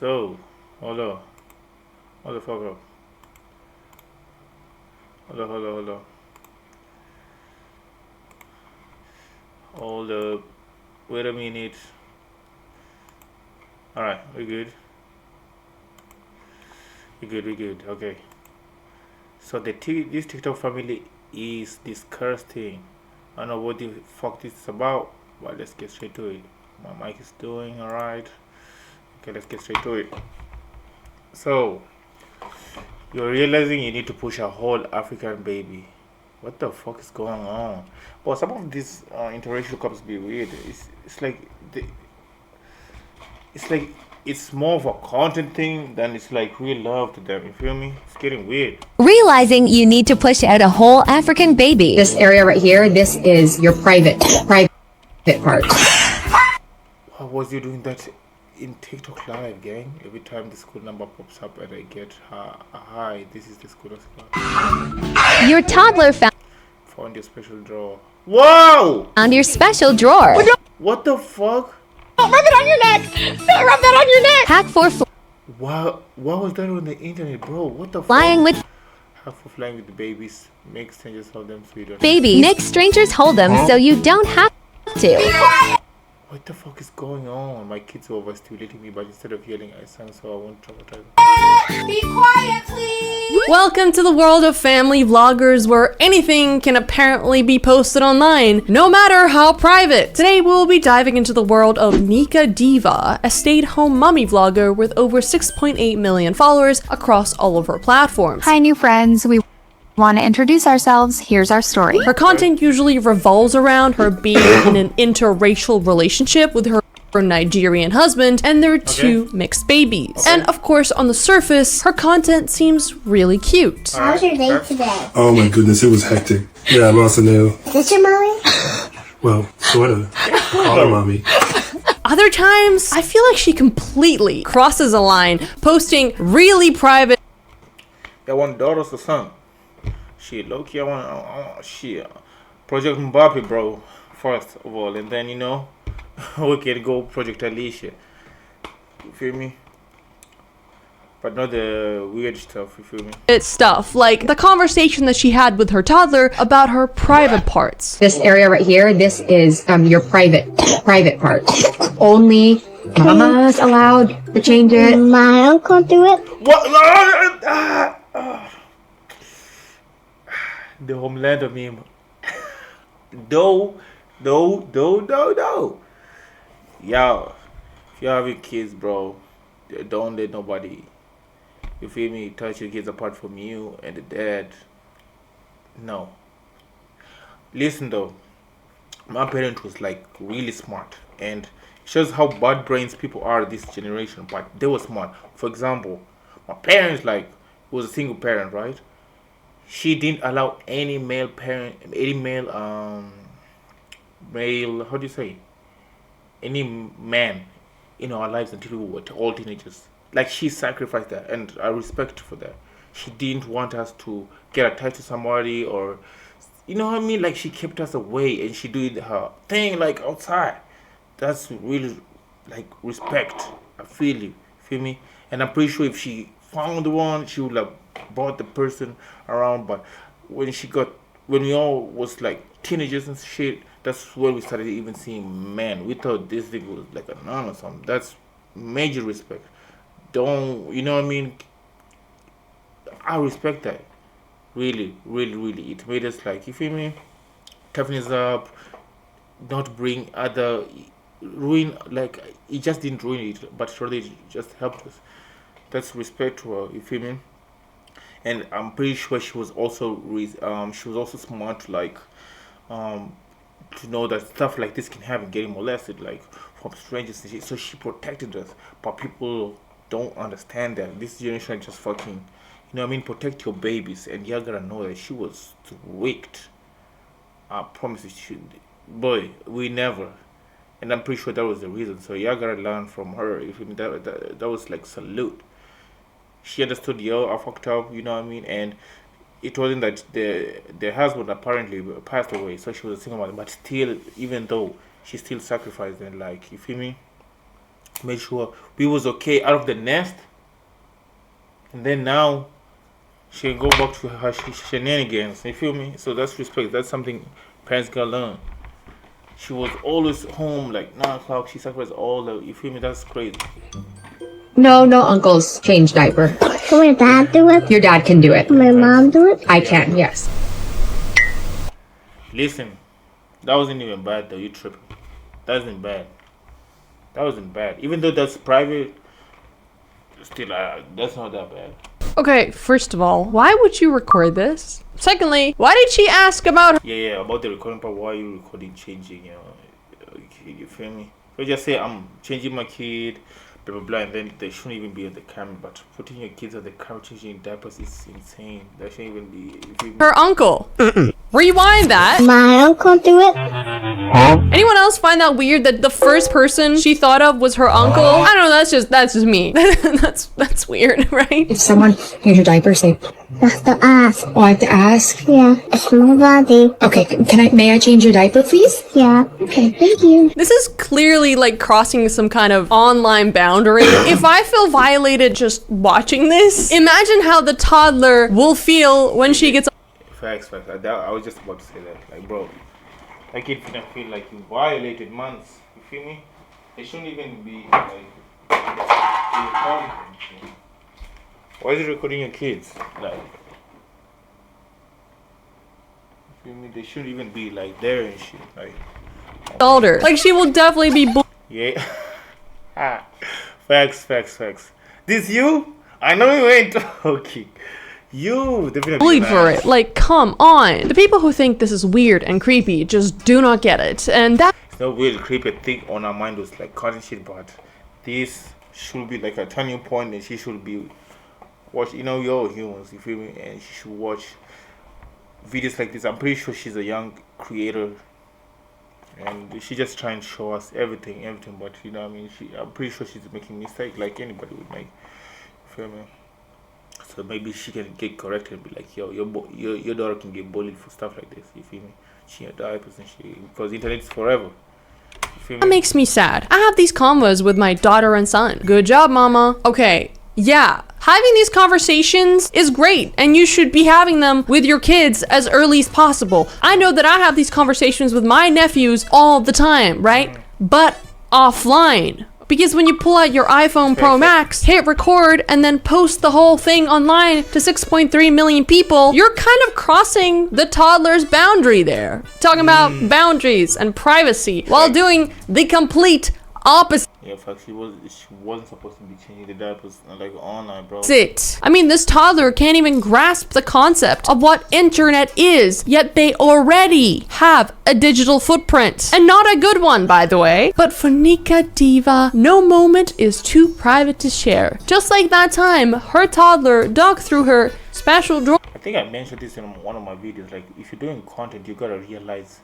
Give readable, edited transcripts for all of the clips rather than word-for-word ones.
So, hold on. Hold the fuck up. Hold on. Hold up. Wait a minute. Alright, we good. We good. Okay. So this TikTok family is disgusting. I don't know what the fuck this is about, but let's get straight to it. My mic is doing alright. Okay, let's get straight to it. So, you're realizing you need to push a whole African baby. What the fuck is going on? Well, some of these interracial couples be weird. It's like it's more of a content thing than it's like real love to them. You feel me? It's getting weird. Realizing you need to push out a whole African baby. This area right here, this is your private part. Why was you doing that in TikTok live, gang? Every time the school number pops up and I get hi, this is the school number. Your toddler Found your special drawer. Whoa! found your special drawer. What the fuck? Don't rub it on your neck! Don't rub that on your neck! Hack for What was that on the internet, bro? What the flying fuck? with Half for flying with the babies. Make strangers hold them so you don't. babies. Make strangers hold them so you don't have to. What the fuck is going on? My kids were overstimulating me, but instead of yelling, I sang so I won't traumatize them. Be quiet, please! Welcome to the world of family vloggers where anything can apparently be posted online, no matter how private. Today we'll be diving into the world of Nika Diva, a stay-at-home mommy vlogger with over 6.8 million followers across all of her platforms. Hi, new friends. We want to introduce ourselves. Here's our story. Her content usually revolves around her being in an interracial relationship with her Nigerian husband and their two mixed babies. And of course, on the surface, her content seems really cute. How's your day today? Oh my goodness, it was hectic. Yeah, I lost a nail. Is this your mommy? Well, sort of. Call her mommy. Other times, I feel like she completely crosses a line, posting really private I want daughters or son. Shit, low-key, I want shit. Project Mbappe, bro. First of all, and then, we can go Project Alicia. You feel me? But not the weird stuff, you feel me? stuff, like the conversation that she had with her toddler about her private parts. This area right here, this is your private part. Only mama's allowed to change it. My uncle do it. What? The homeland of meme. No. Yo, if you're having kids, bro, don't let nobody, you feel me, touch your kids apart from you and the dad. No. Listen though, my parent was like really smart and shows how bad brains people are this generation, but they were smart. For example, my parents was a single parent, right? She didn't allow any male, how do you say, any man in our lives until we were all teenagers. Like, she sacrificed that, and I respect her for that. She didn't want us to get attached to somebody, or, you know what I mean? Like, she kept us away, and she did her thing, like, outside. That's really, like, respect. I feel me? And I'm pretty sure if she found the one, she would have brought the person around. But when we all was like teenagers and shit, that's when we started even seeing men. We thought this thing was like a nun or something. That's major respect. Don't, you know what I mean? I respect that. Really. It made us like, you feel me? Toughen us up, not bring ruin, like, it just didn't ruin it, but surely it just helped us. That's respect to her, you feel me? And I'm pretty sure she was also smart to to know that stuff like this can happen, getting molested like from strangers and shit. So she protected us, but people don't understand that. This generation just fucking, you know what I mean, protect your babies. And you gotta know that she was tweaked. I promise you, boy, we never. And I'm pretty sure that was the reason. So you gotta learn from her. If you that was like salute. She understood, I fucked up, you know what I mean? And it wasn't that the husband apparently passed away, so she was a single mother. But still, even though she still sacrificed and like, you feel me? made sure we was okay out of the nest. And then now she go back to her shenanigans. You feel me? So that's respect. That's something parents gotta learn. She was always home like 9 o'clock. She sacrificed all the. You feel me? That's crazy. No, no uncles change diaper. Can my dad do it? Your dad can do it. Can my mom do it? I can, yes. Listen, that wasn't even bad though. You tripping? That wasn't bad. That wasn't bad. Even though that's private, still, that's not that bad. Okay, first of all, why would you record this? Secondly, why did she ask about her? Yeah, about the recording part. Why are you recording changing? You feel me? So just say I'm changing my kid, blah blah blah, and then they shouldn't even be on the camera. But putting your kids on the camera changing diapers is insane. That shouldn't even be. You feel me? Her uncle. Rewind that. My uncle do it? Anyone else find that weird that the first person she thought of was her uncle? I don't know, that's just me. that's weird, right? If someone changes your diaper, say, That's the ass. oh, I have to ask. Yeah, it's my body. Okay, may I change your diaper, please? Yeah. Okay, thank you. This is clearly like crossing some kind of online boundary. If I feel violated just watching this, imagine how the toddler will feel when she gets. Facts. I was just about to say that. Like, bro, that kid finna feel like you violated months. You feel me? It shouldn't even be like. Why is it recording your kids? Like, you feel me? They shouldn't even be like there and shit. Like, Older. Like she will definitely be yeah. Facts. This you? I know you ain't okay. You definitely bullied for it. Like, come on. The people who think this is weird and creepy just do not get it. And that It's not weird, creepy thing on our mind was like cutting shit, but this should be like a turning point, and she should be watch. You know, you're all humans. You feel me? And she should watch videos like this. I'm pretty sure she's a young creator, and she just trying to show us everything. But you know, what I mean, I'm pretty sure she's making mistakes like anybody would make. You feel me? So maybe she can get corrected and be like, yo, your daughter can get bullied for stuff like this. You feel me? She had diapers and shit, because the internet is forever. You feel me? makes me sad. I have these convos with my daughter and son. Good job, mama. Okay, yeah. Having these conversations is great, and you should be having them with your kids as early as possible. I know that I have these conversations with my nephews all the time, right? But offline. Because when you pull out your iPhone Pro Max, hit record, and then post the whole thing online to 6.3 million people, you're kind of crossing the toddler's boundary there. Talking about boundaries and privacy while doing the complete opposite. Yeah, fuck, she wasn't supposed to be changing the diapers like online, bro. I mean, this toddler can't even grasp the concept of what internet is, yet they already have a digital footprint. And not a good one, by the way. But for Nika Diva, no moment is too private to share. Just like that time, her toddler dug through her special drawer. I think I mentioned this in one of my videos. Like, if you're doing content, you gotta realize,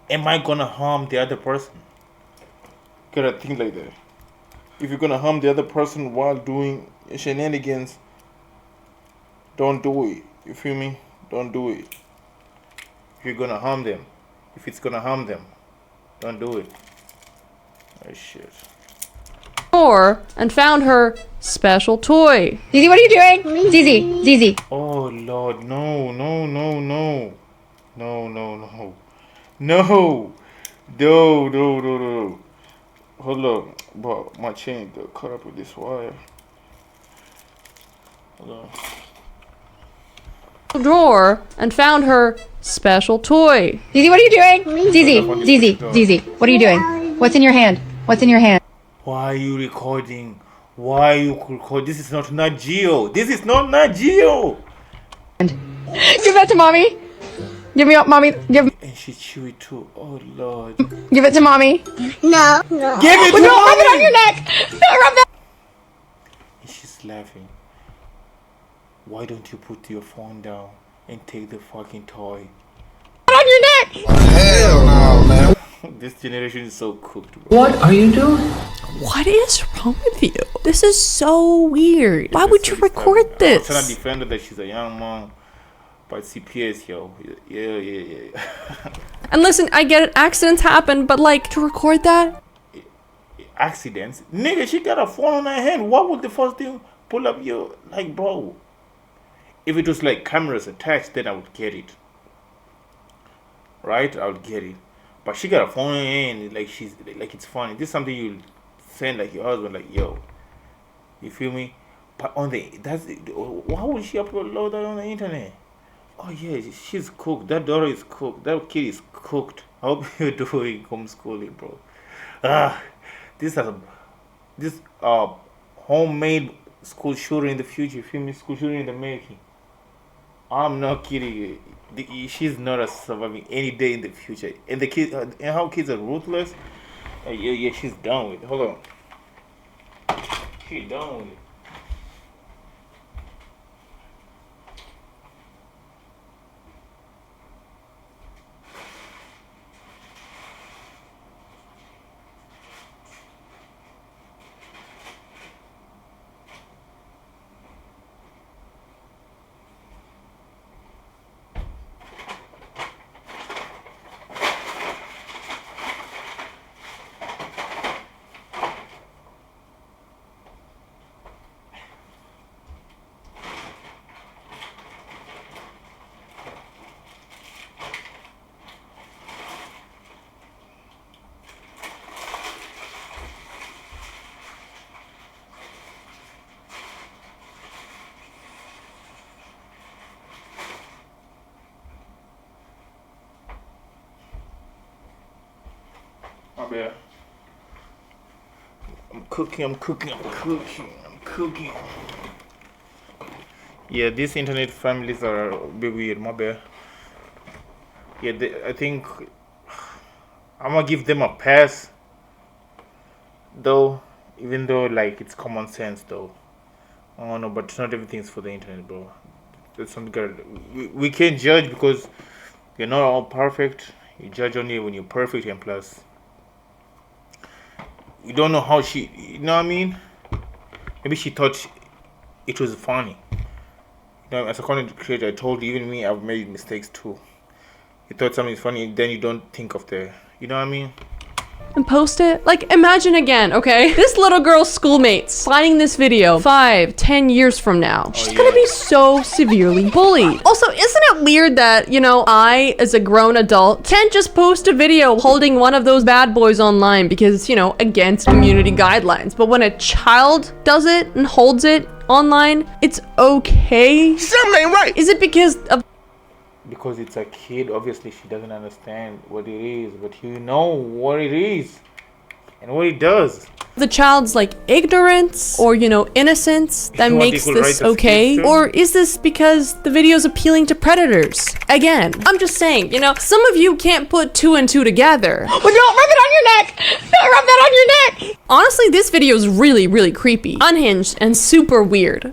am I gonna harm the other person? You gotta think like that. If you're gonna harm the other person while doing shenanigans, don't do it. You feel me? Don't do it. If you're gonna harm them, if it's gonna harm them, don't do it. Oh shit. And found her special toy. Zizi, what are you doing? Zizi. Oh Lord, no. Hold up, but my chain got caught up with this wire. Hold on. Drawer and found her special toy. Zizi, what are you doing? Zizi, what are you doing? What's in your hand? Why are you recording? Why are you recording? This is not Nat Geo. Give that to mommy. Give me up, mommy. And she chew it too. Oh Lord. Give it to mommy. No. Give it to No, rub it on your neck. Rub that. And she's laughing. Why don't you put your phone down and take the fucking toy? On your neck. Hell no, man. This generation is so cooked, bro. What are you doing? What is wrong with you? This is so weird. Why would you record I'm this? trying to defend her that she's a young mom. But CPS, yo. Yeah. And listen, I get it, accidents happen, but like, to record that? accidents. Nigga, she got a phone on her hand. What would the first thing pull up your, like, bro? If it was like cameras attached, then I would get it. Right? I would get it. But she got a phone in her hand, like she's like it's funny. This is something you send like your husband, like, yo. You feel me? But on the why would she upload that on the internet? Oh yeah, she's cooked. That daughter is cooked. That kid is cooked. I hope you're doing homeschooling, bro. This homemade school shooter in the future. You feel me? School shooter in the making. I'm not kidding you. She's not surviving any day in the future. And the kids, and how kids are ruthless. Yeah, she's done with it. Hold on. She's done with it. My bad. I'm cooking. Yeah, these internet families are a bit weird. My bad. Yeah, I think I'm gonna give them a pass, though. Even though like it's common sense, though. I don't know, but not everything's for the internet, bro. That's something good. We can't judge because you're not all perfect. You judge only when you're perfect, and plus, you don't know how she. You know what I mean? Maybe she thought it was funny. You know, as a content creator, I told you, even me, I've made mistakes too. You thought something's funny, then you don't think of the. You know what I mean? And post it? Like, imagine again, okay? This little girl's schoolmate signing this video 5-10 years from now. She's gonna be so severely bullied. Also, isn't it weird that, you know, I, as a grown adult, can't just post a video holding one of those bad boys online because, you know, against community guidelines. But when a child does it and holds it online, it's okay? Something ain't right. Is it because of Because it's a kid, obviously she doesn't understand what it is, but you know what it is and what it does. the child's like ignorance or, you know, innocence that You want makes equal this rights as okay? kids too? Or is this because the video's appealing to predators? Again, I'm just saying, you know, some of you can't put 2 and 2 together. Well, don't rub it on your neck. Don't rub that on your neck. Honestly, this video is really, really creepy, unhinged, and super weird.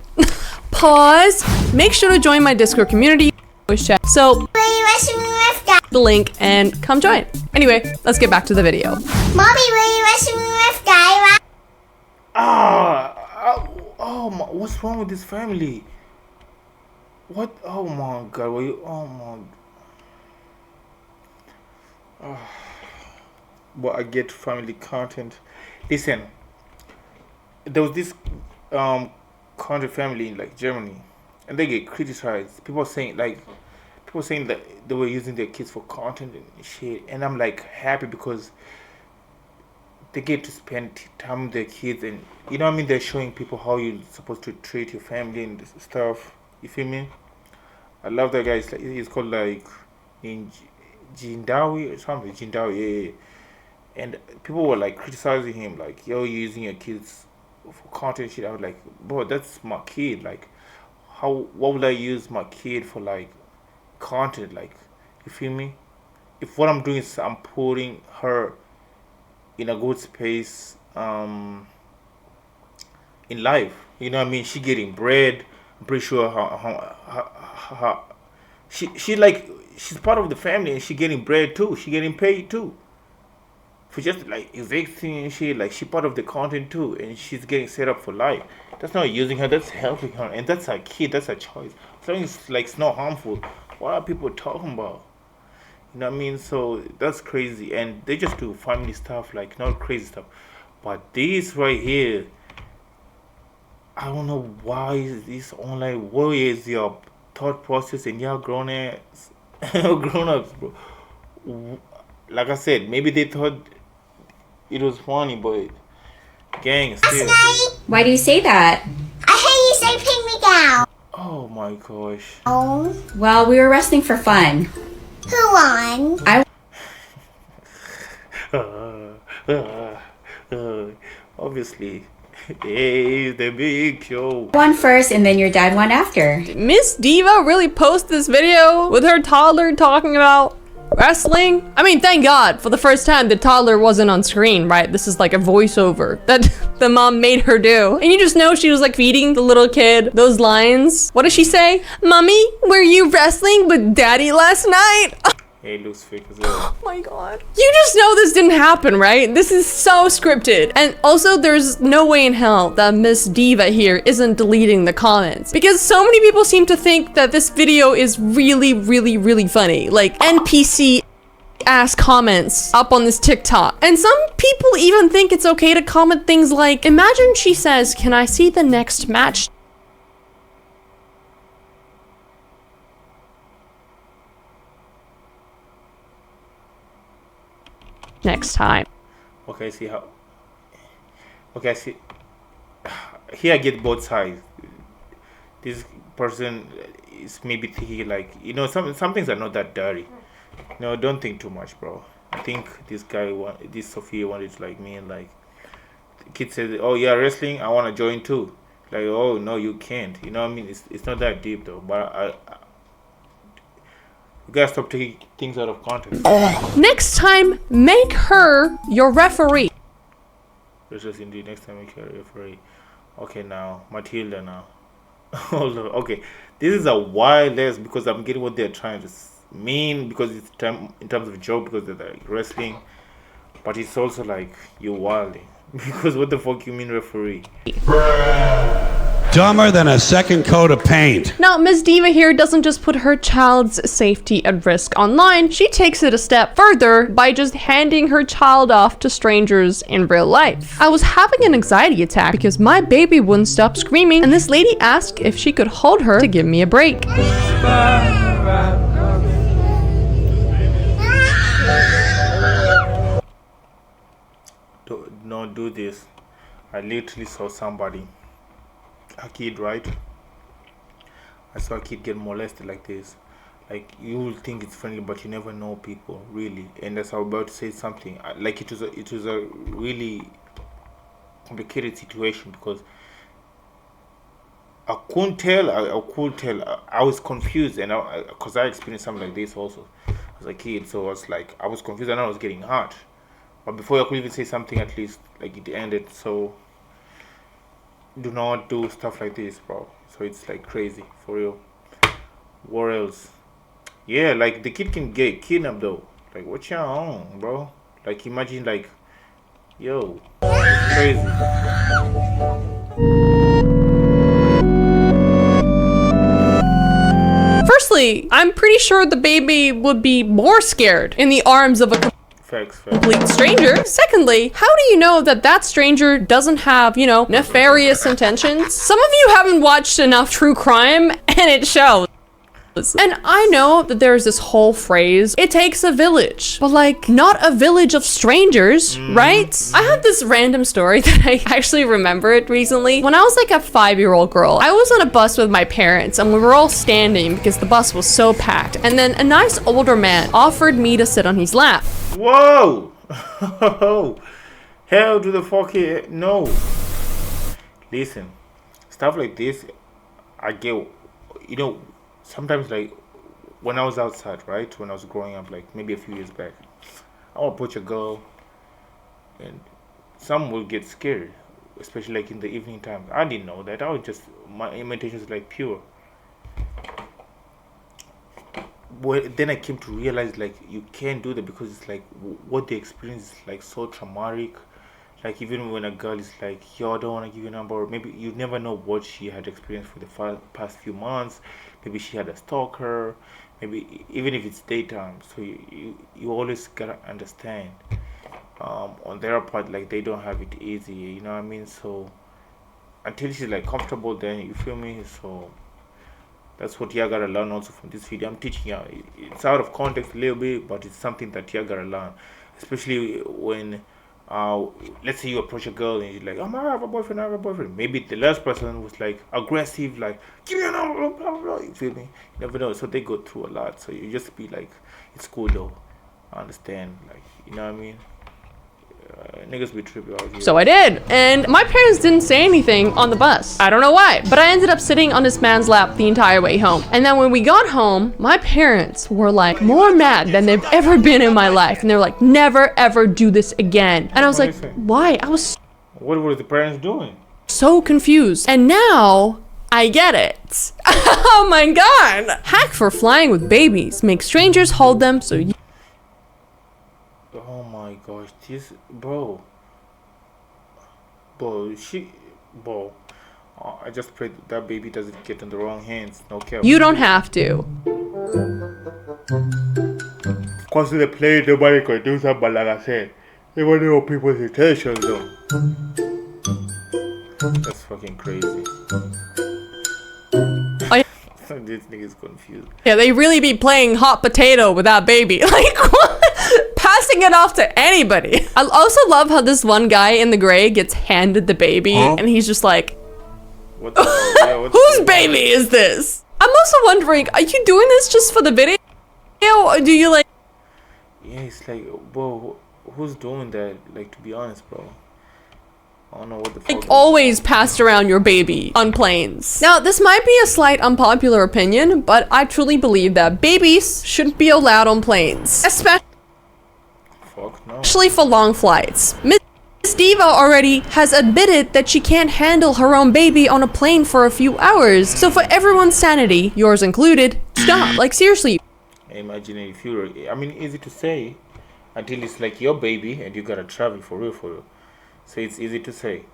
Pause. Make sure to join my Discord community. Chat. So, Will you rush me with guy? the link and come join. Anyway, let's get back to the video. Mommy, will you rush me with guy? Oh my, what's wrong with this family? What? Oh my god, were you? Oh my. But I get family content. Listen, there was this content family in like Germany, and they get criticized. People saying that they were using their kids for content and shit, and I'm like happy because they get to spend time with their kids, and you know what I mean. They're showing people how you're supposed to treat your family and stuff. You feel me? I love that guy. He's called like Jindawi or something. Jindawi, yeah. And people were like criticizing him, like, "Yo, you're using your kids for content shit." I was like, "Bro, that's my kid. Like, what would I use my kid for, like, content? Like, you feel me? If what I'm doing is I'm putting her in a good space in life, you know what I mean? She getting bread. I'm pretty sure she's part of the family, and she getting bread too. She getting paid too. For just like existing and shit, like she part of the content too, and she's getting set up for life. That's not using her, that's helping her, and that's her kid, that's her choice. As long as like it's not harmful, what are people talking about? You know what I mean? So that's crazy, and they just do family stuff, like not crazy stuff. But this right here, I don't know why this online worry is your thought process and you're grown ups, bro. Like I said, maybe they thought it was funny, but gang, still. Why do you say that? I hear you say pin me down. Oh my gosh. Oh, Well, we were wrestling for fun. who won? Obviously, hey, the big show. Won first and then your dad won after. Miss Diva really post this video with her toddler talking about wrestling? I mean, thank God, for the first time the toddler wasn't on screen, right? This is like a voiceover that the mom made her do. And you just know she was like feeding the little kid those lines. What does she say? Mommy, were you wrestling with daddy last night? Hey, it looks fake as well. Oh my God. You just know this didn't happen, right? This is so scripted. And also, there's no way in hell that Miss Diva here isn't deleting the comments. Because so many people seem to think that this video is really, really, really funny. Like NPC ass comments up on this TikTok. And some people even think it's okay to comment things like, imagine she says, "Can I see the next match?" Next time. Okay, I see how. Okay, I see. Here I get both sides. This person is maybe thinking like, some things are not that dirty. No, don't think too much, bro. I think this Sophia wanted to like me and like. The kid said, "Oh yeah, wrestling. I want to join too." Like, oh no, you can't. You know what I mean? It's not that deep though. But you gotta stop taking things out of context. Next time, make her your referee. Let's just indeed next time make her a referee. Okay, now Matilda now. Hold on. Okay, this is a wild ass because I'm getting what they're trying to mean because it's in terms of joke because they're like wrestling, but it's also like you're wilding because what the fuck you mean referee? Dumber than a second coat of paint. Now, Ms. Diva here doesn't just put her child's safety at risk online, she takes it a step further by just handing her child off to strangers in real life. I was having an anxiety attack because my baby wouldn't stop screaming, and this lady asked if she could hold her to give me a break. Don't do this. I literally saw somebody. A kid, right? I saw a kid get molested like this. Like, you will think it's friendly, but you never know people, really. And as I was about to say something, like it was a really complicated situation because I couldn't tell. I could tell. I was confused, and because I experienced something like this also as a kid. So I was like, I was confused, and I was getting hurt. But before I could even say something, at least like it ended. So do not do stuff like this, bro. So it's like crazy for real. What else? Yeah, like the kid can get kidnapped though. Like what you on, bro? Like imagine like, yo, it's crazy. Firstly, I'm pretty sure the baby would be more scared in the arms of a complete stranger. Secondly, how do you know that that stranger doesn't have, nefarious intentions? Some of you haven't watched enough true crime, and it shows. And I know that there's this whole phrase, it takes a village, but like not a village of strangers, right? I have this random story that I actually remembered recently. When I was like a 5-year-old girl, I was on a bus with my parents and we were all standing because the bus was so packed. And then a nice older man offered me to sit on his lap. Whoa! Hell to the fucking no. Listen, stuff like this, I get, sometimes like when I was outside, right? When I was growing up, like maybe a few years back, I would approach a girl and some will get scared, especially like in the evening time. I didn't know that. I was just, my intentions like pure. Well, then I came to realize like you can't do that because it's like what they experience is like so traumatic. Like even when a girl is like, yo, I don't want to give you a number, or maybe you never know what she had experienced for the past few months. Maybe she had a stalker. Maybe even if it's daytime. So you always gotta understand. on their part, like they don't have it easy, you know what I mean? So until she's like comfortable, then you feel me? So that's what you gotta learn also from this video. I'm teaching you. It's out of context a little bit, but it's something that you gotta learn, especially when let's say you approach a girl and you're like, I have a boyfriend, I have a boyfriend. Maybe the last person was like aggressive, like, give me a number, blah, blah, blah. You feel me? You never know. So they go through a lot. So you just be like, it's cool though. I understand. Like, you know what I mean? Niggas be tripping out here. So I did, and my parents didn't say anything on the bus. I don't know why, but I ended up sitting on this man's lap the entire way home. And then when we got home, my parents were like more mad than they've ever been in my life. And they're like, never ever do this again. And I was like, why? I was What were the parents doing? so confused. And now I get it. Oh my god. Hack for flying with babies. Make strangers hold them so you Oh my gosh, this bro, I just pray that baby doesn't get in the wrong hands. No care. you don't have to. Cause they play, nobody could do something. But like I said, they want to know people's intentions though. That's fucking crazy. This nigga's confused. Yeah, they really be playing hot potato with that baby. Like, what? Passing it off to anybody. I also love how this one guy in the gray gets handed the baby, and he's just like, What the fuck? Yeah, whose baby is this? I'm also wondering, are you doing this just for the video? Or do you like... Yeah, it's like, bro, who's doing that? Like, to be honest, bro. I don't know what the fuck. Like, always passed around your baby on planes. Now, this might be a slight unpopular opinion, but I truly believe that babies shouldn't be allowed on planes. Especially for long flights. Miss Diva already has admitted that she can't handle her own baby on a plane for a few hours. So for everyone's sanity, yours included, stop. Like, seriously. Imagine if you're, I mean, easy to say until it's like your baby and you gotta travel for real. So it's easy to say,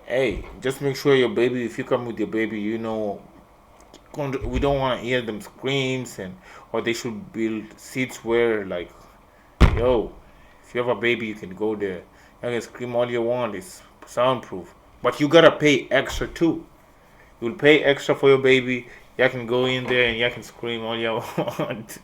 hey, just make sure your baby, if you come with your baby, you know, we don't want to hear them screams, or they should build seats where, like, yo, if you have a baby, you can go there. You can scream all you want. It's soundproof. But you gotta pay extra too. You'll pay extra for your baby. You can go in there and you can scream all you want.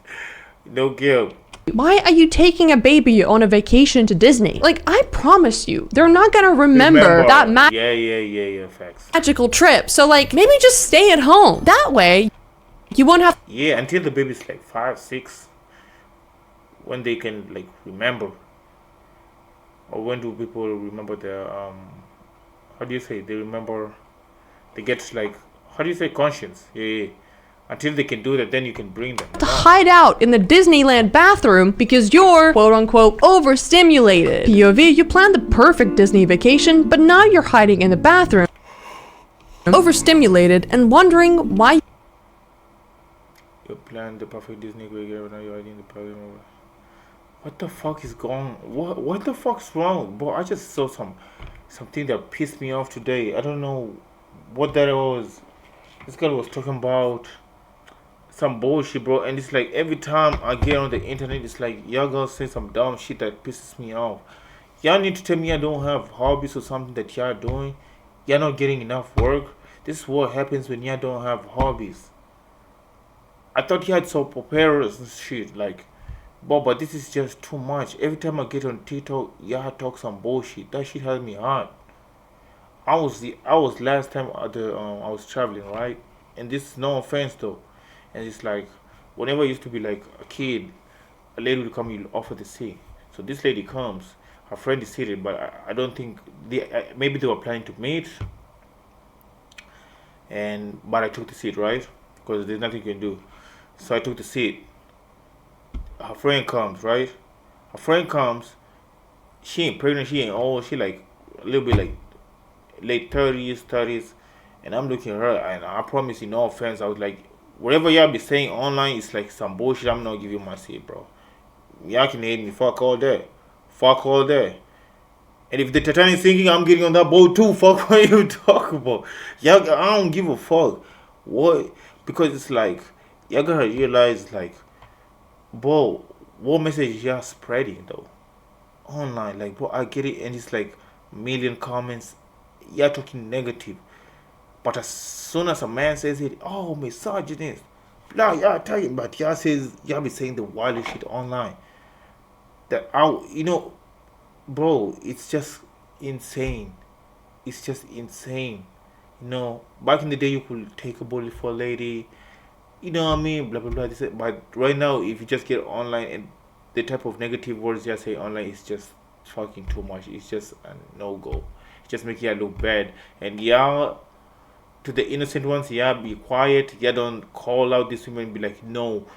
No guilt. Why are you taking a baby on a vacation to Disney? Like, I promise you, they're not gonna remember that Yeah, facts. magical trip. So, like, maybe just stay at home. That way, you won't have... Yeah, until the baby's like 5, 6. When they can, like, remember. Or when do people remember their, how do you say? They remember, they get, like, how do you say, conscience? Yeah. Until they can do that, then you can bring them. To hide out in the Disneyland bathroom because you're, quote-unquote, overstimulated. POV, you planned the perfect Disney vacation, but now you're hiding in the bathroom, overstimulated, and wondering why you planned the perfect Disney vacation, but now you're hiding in the bathroom. What the fuck is going? What the fuck's wrong, bro? I just saw something that pissed me off today. I don't know what that was. This girl was talking about some bullshit, bro, and it's like every time I get on the internet, it's like y'all girls say some dumb shit that pisses me off. Y'all need to tell me I don't have hobbies or something that y'all doing. Y'all not getting enough work. This is what happens when y'all don't have hobbies. I thought you had some preparers and shit, like, but this is just too much. Every time I get on TikTok, y'all talk some bullshit. That shit has me hot. I was last time at the I was traveling, right? And this is no offense though. And it's like, whenever I used to be like a kid, a lady would come, you'll offer the seat. So this lady comes, her friend is seated, but I don't think maybe they were planning to meet. But I took the seat, right? Because there's nothing you can do. So I took the seat. Her friend comes, right? Her friend comes. She ain't pregnant. She ain't old. She like a little bit like late 30s. And I'm looking at her, and I promise you, no offense, I was like, whatever y'all be saying online, it's like some bullshit. I'm not giving you my seat, bro. Y'all can hate me. Fuck all day. And if the Titanic sinking, I'm getting on that boat too. Fuck what you talk about. Y'all, I don't give a fuck. What? Because it's like, y'all gotta realize, like, bro, what message y'all spreading though? online. Like, bro, I get it, and it's like million comments. You're talking negative, but as soon as a man says it, oh, misogynist, blah, y'all talking about, y'all be saying the wildest shit online. That bro, it's just insane. It's just insane. Back in the day, you could take a bullet for a lady. You know what I mean? Blah blah blah. But right now, if you just get online and the type of negative words you say online is just fucking too much. It's just a no go. It's just making you look bad. And y'all, to the innocent ones, y'all be quiet. Y'all don't call out these women and be like, no,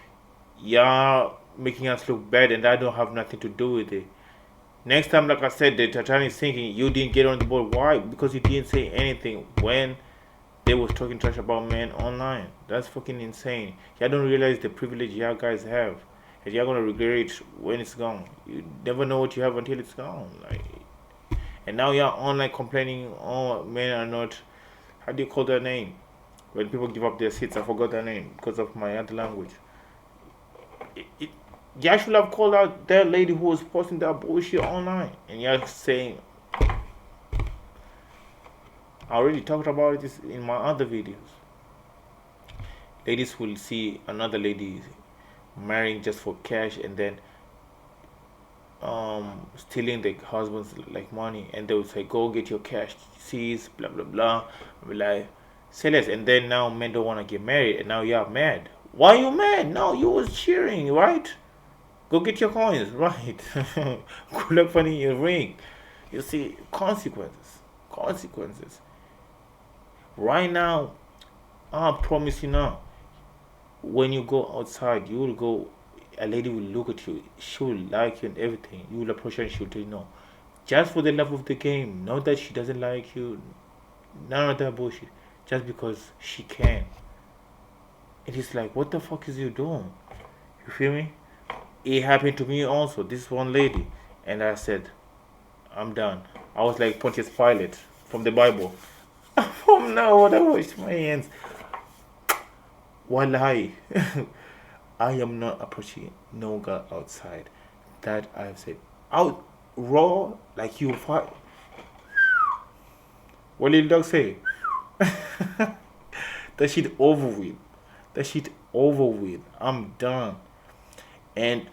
y'all making us look bad, and I don't have nothing to do with it. Next time, like I said, the Titanic is sinking. You didn't get on the board. Why? Because you didn't say anything when they was talking trash about men online. That's fucking insane. Y'all don't realize the privilege y'all guys have, and y'all gonna regret it when it's gone. You never know what you have until it's gone. Like, and now y'all online complaining, oh, men are not. How do you call their name? When people give up their seats, I forgot their name because of my other language. Y'all should have called out that lady who was posting that bullshit online, and y'all saying, I already talked about this in my other videos. Ladies will see another lady marrying just for cash, and then stealing the husband's like money, and they will say, go get your cash, sees, blah blah blah. I'll be like, say less. And then now men don't want to get married, and now you're mad. Why you mad? No, you was cheering, right? Go get your coins, right? Good luck finding your ring. You see, consequences. Right now, I promise you now, when you go outside, you will go, a lady will look at you, she will like you and everything. You will approach her and she will tell you no. Just for the love of the game, not that she doesn't like you, none of that bullshit. Just because she can. It is like, what the fuck is you doing? You feel me? It happened to me also. This one lady, and I said, I'm done. I was like Pontius Pilate from the Bible. From now on, I wash my hands. Wallahi, I am not approaching no girl outside. That I have said. Out raw, like you fight. What did the dog say? That shit over with. I'm done. And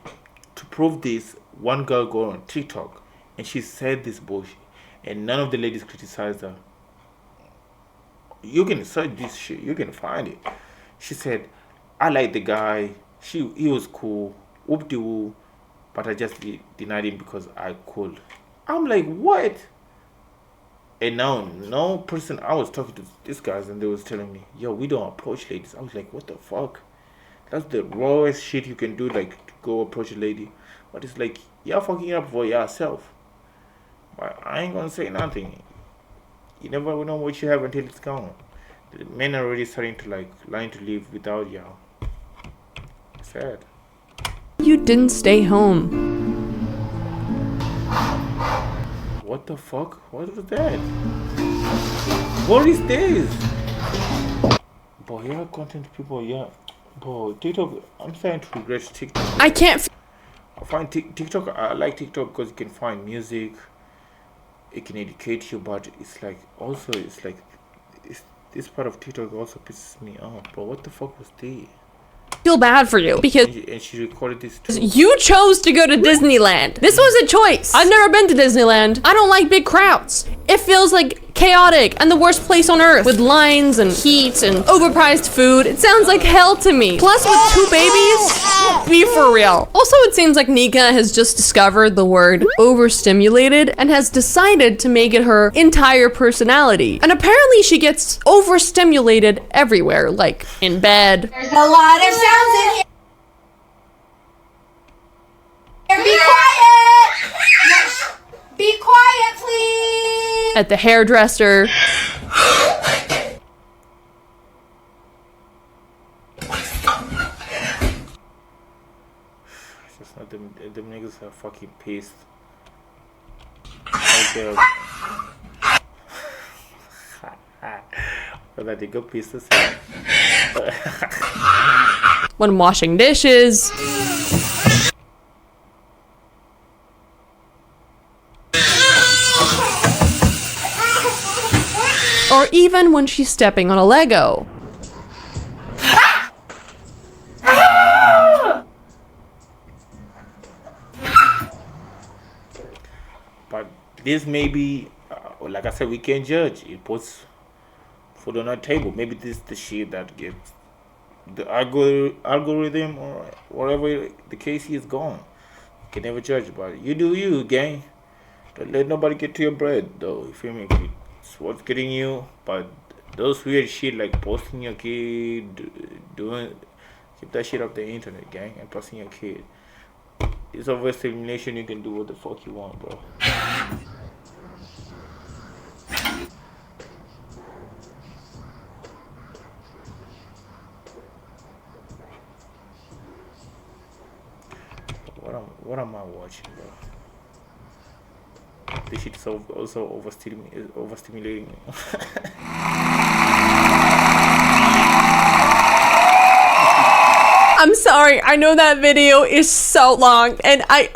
to prove this, one girl go on TikTok and she said this bullshit, and none of the ladies criticized her. You can search this shit, you can find it. She said, I like the guy, he was cool, whoop-de-woo, but I just denied him because I could. I'm like, what? And now, no person, I was talking to these guys and they was telling me, yo, we don't approach ladies. I was like, what the fuck? That's the rawest shit you can do, like, to go approach a lady. But it's like, you're fucking it up for yourself. But I ain't gonna say nothing. You never know what you have until it's gone. The men are already starting to, like, learn to live without y'all. Sad. You didn't stay home. What the fuck? What was that? What is this? Boy, yeah, content people, yeah. Bro, TikTok, I'm starting to regret TikTok. I can't. I find TikTok, I like TikTok because you can find music, it can educate you, but it's like, also, it's like, this part of TikTok also pisses me off, bro. What the fuck was this? Feel bad for you because And she recorded this too. you chose to go to Disneyland. This was a choice. I've never been to Disneyland. I don't like big crowds. It feels like chaotic and the worst place on earth with lines and heat and overpriced food. It sounds like hell to me. Plus with 2 babies, be for real. Also, it seems like Nika has just discovered the word overstimulated and has decided to make it her entire personality. And apparently she gets overstimulated everywhere, like in bed. There's a lot of sounds in here. Be quiet! Be quiet, please! At the hairdresser. It's not them niggas are fucking pissed. Like that they got pissed as hell. When washing dishes. even when she's stepping on a Lego. But this may be, like I said, we can't judge. It puts food on our table. Maybe this is the shit that gets the algorithm or whatever the case is gone. You can never judge, but you do you, gang. Don't let nobody get to your bread, though. You feel me? It's what's getting you. But those weird shit like posting your kid, keep that shit off the internet, gang, and posting your kid. It's overstimulation. You can do what the fuck you want, bro. What am I watching, bro? This shit is also overstimulating me. I'm sorry, I know that video is so long, and I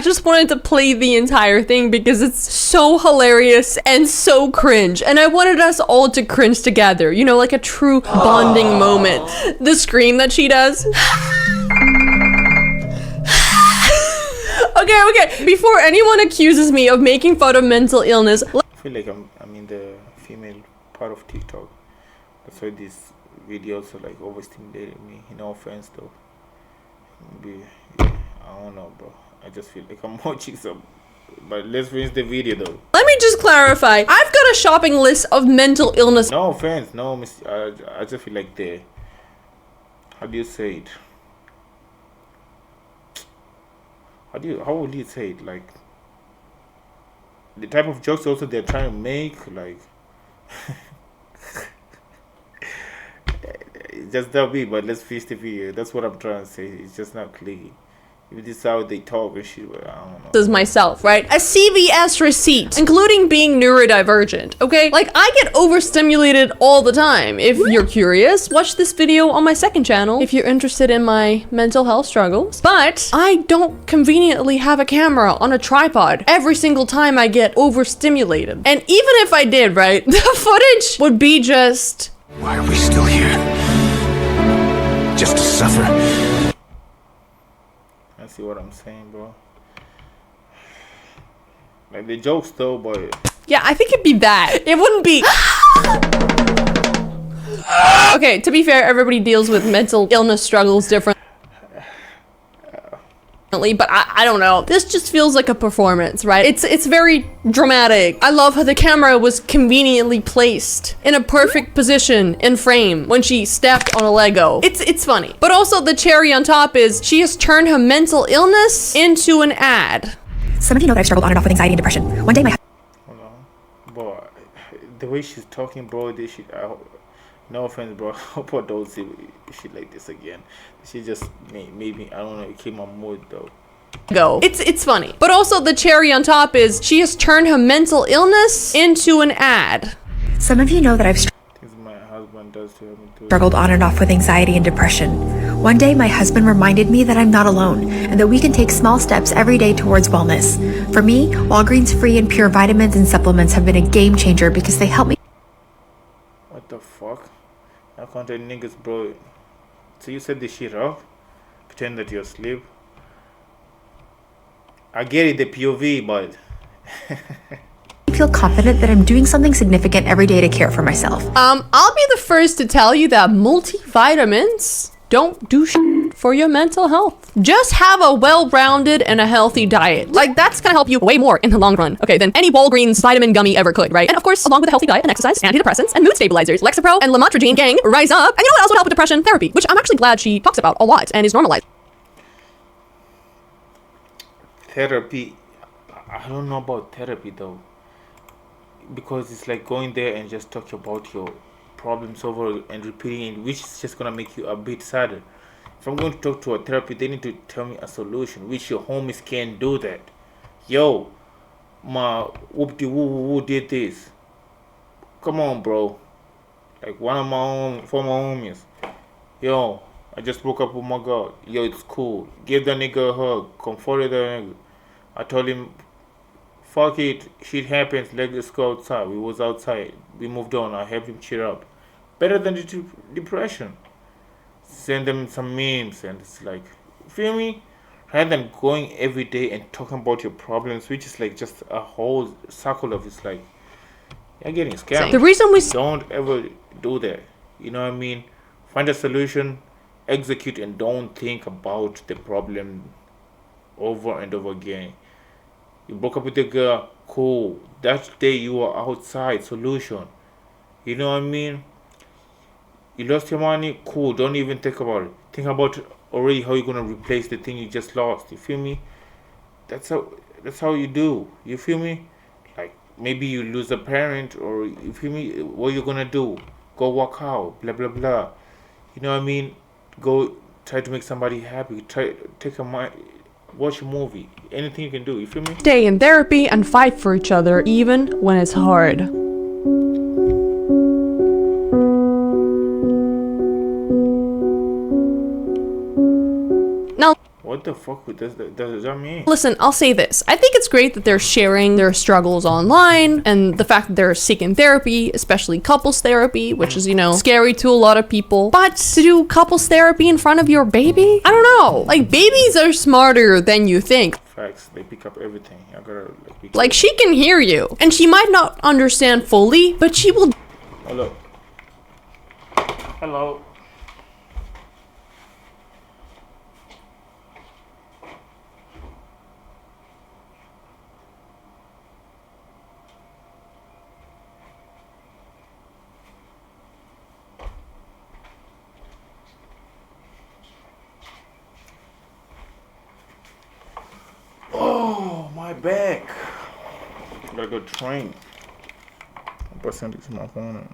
just wanted to play the entire thing because it's so hilarious and so cringe, and I wanted us all to cringe together, you know, like a true bonding moment. The scream that she does. Okay, before anyone accuses me of making fun of mental illness, I feel like I'm in the female part of TikTok. That's why these videos are like overstimulating me. No offense though. Maybe, I don't know, bro. I just feel like I'm watching some. But let's finish the video though. let me just clarify. I've got a shopping list of mental illness. No offense, no. I just feel like how do you say it? How would you say it? Like the type of jokes also they're trying to make, like it's just that be, but let's face the video. That's what I'm trying to say. It's just not clear. If this is how they talk and shit, I don't know. This is myself, right? A CVS receipt, including being neurodivergent, okay? Like, I get overstimulated all the time. If you're curious, watch this video on my second channel if you're interested in my mental health struggles. But I don't conveniently have a camera on a tripod every single time I get overstimulated. And even if I did, right, the footage would be just... Why are we still here? Just to suffer. I see what I'm saying, bro. Like the jokes though, but yeah, I think it'd be that. It wouldn't be... Okay, to be fair, everybody deals with mental illness struggles differently, but I don't know. This just feels like a performance, right? It's very dramatic. I love how the camera was conveniently placed in a perfect position in frame when she stepped on a Lego. It's funny. But also the cherry on top is she has turned her mental illness into an ad. Some of you know that I've struggled on and off with anxiety and depression. One day my... Hold on. Bro, the way she's talking, bro, this shit, no offense, bro. I hope I don't see shit like this again. She just made me, I don't know, it came my mood though. It's funny. But also the cherry on top is she has turned her mental illness into an ad. Some of you know that I've Things my husband does to me too. struggled on and off with anxiety and depression. One day my husband reminded me that I'm not alone and that we can take small steps every day towards wellness. For me, Walgreens free and pure vitamins and supplements have been a game changer because they help me. What the fuck? I can't tell niggas, bro. So you said this shit up? Pretend that you're asleep? I get it, the POV, but... feel confident that I'm doing something significant every day to care for myself. I'll be the first to tell you that multivitamins don't do shit for your mental health. Just have a well-rounded and a healthy diet. Like, that's gonna help you way more in the long run, okay, than any Walgreens vitamin gummy ever could, right? And of course, along with a healthy diet and exercise, antidepressants and mood stabilizers, Lexapro and Lamotrigine, gang, rise up. And you know what else would help with depression? Therapy, which I'm actually glad she talks about a lot and is normalized. Therapy, I don't know about therapy though, because it's like going there and just talk about your problems over and repeating it, which is just gonna make you a bit sadder. If I'm going to talk to a therapist, they need to tell me a solution, which your homies can't do that. Yo, my whoop-de-woo-woo did this. Come on, bro. Like one of my former homies. Yo, I just broke up with my girl. Yo, it's cool. Give that nigga a hug. Comforted that nigga. I told him fuck it, shit happens, let's go outside. We was outside, we moved on, I helped him cheer up. Better than the depression. Send them some memes, and it's like, feel me? Rather than going every day and talking about your problems, which is like just a whole circle of, it's like, you're getting scammed. The reason we don't ever do that. You know what I mean? Find a solution, execute, and don't think about the problem over and over again. You broke up with the girl, cool. That day you were outside, solution. You know what I mean? You lost your money, cool. Don't even think about it. Think about already how you're gonna replace the thing you just lost. You feel me? That's how you do. You feel me? Like maybe you lose a parent, or you feel me? What you gonna do? Go walk out, blah blah blah. You know what I mean? Go try to make somebody happy. Watch a movie. Anything you can do. You feel me? stay in therapy and fight for each other even when it's hard. What the fuck does that mean? Listen, I'll say this. I think it's great that they're sharing their struggles online, and the fact that they're seeking therapy, especially couples therapy, which is, you know, scary to a lot of people. But to do couples therapy in front of your baby? I don't know. Like, babies are smarter than you think. Facts. They pick up everything. I gotta like, she can hear you, and she might not understand fully, but she will. Hello. Hello. Oh, my back. Gotta go train. I'm pressing this my phone.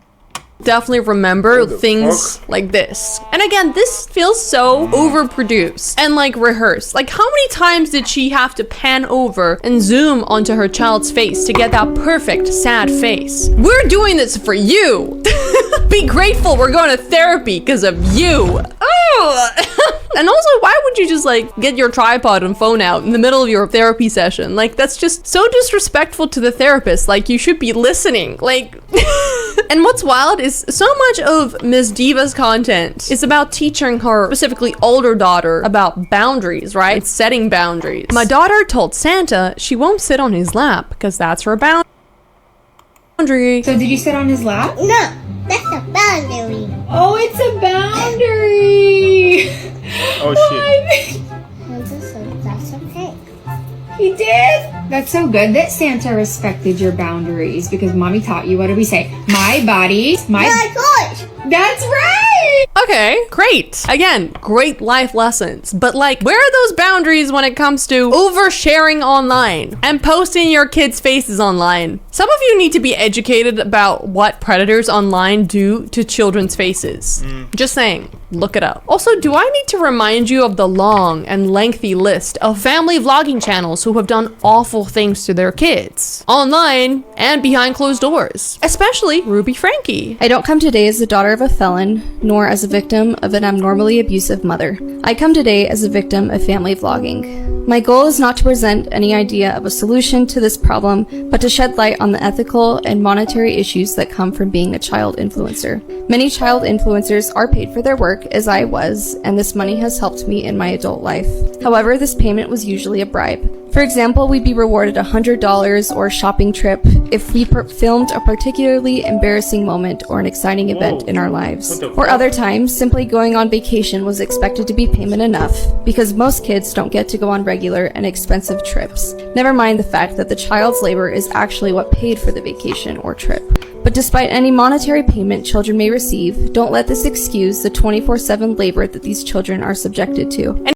Definitely remember things like this. And again, this feels so overproduced and like rehearsed. Like, how many times did she have to pan over and zoom onto her child's face to get that perfect sad face? We're doing this for you. Be grateful we're going to therapy because of you. Oh. And also, why would you just like get your tripod and phone out in the middle of your therapy session? Like, that's just so disrespectful to the therapist. Like, you should be listening. Like, and what's wild is so much of Ms. Diva's content is about teaching her, specifically older daughter, about boundaries, right? Setting boundaries. My daughter told Santa she won't sit on his lap because that's her boundary. So did you sit on his lap? No, that's a boundary. Oh, it's a boundary. Oh shit. That's okay. He did? That's so good that Santa respected your boundaries, because mommy taught you, what did we say? My body, my choice. That's right. Okay, great. Again, great life lessons. But like, where are those boundaries when it comes to oversharing online and posting your kids' faces online? Some of you need to be educated about what predators online do to children's faces. Just saying, look it up. Also, do I need to remind you of the long and lengthy list of family vlogging channels who have done awful things to their kids online and behind closed doors? Especially Ruby Frankie. I don't come today as the daughter of a felon, nor as a victim of an abnormally abusive mother. I come today as a victim of family vlogging. My goal is not to present any idea of a solution to this problem, but to shed light on the ethical and monetary issues that come from being a child influencer. Many child influencers are paid for their work, as I was, and this money has helped me in my adult life. However, this payment was usually a bribe. For example, we'd be rewarded $100 or a shopping trip if we filmed a particularly embarrassing moment or an exciting event in our lives. Or other times, simply going on vacation was expected to be payment enough, because most kids don't get to go on regular and expensive trips. Never mind the fact that the child's labor is actually what paid for the vacation or trip. But despite any monetary payment children may receive, don't let this excuse the 24/7 labor that these children are subjected to.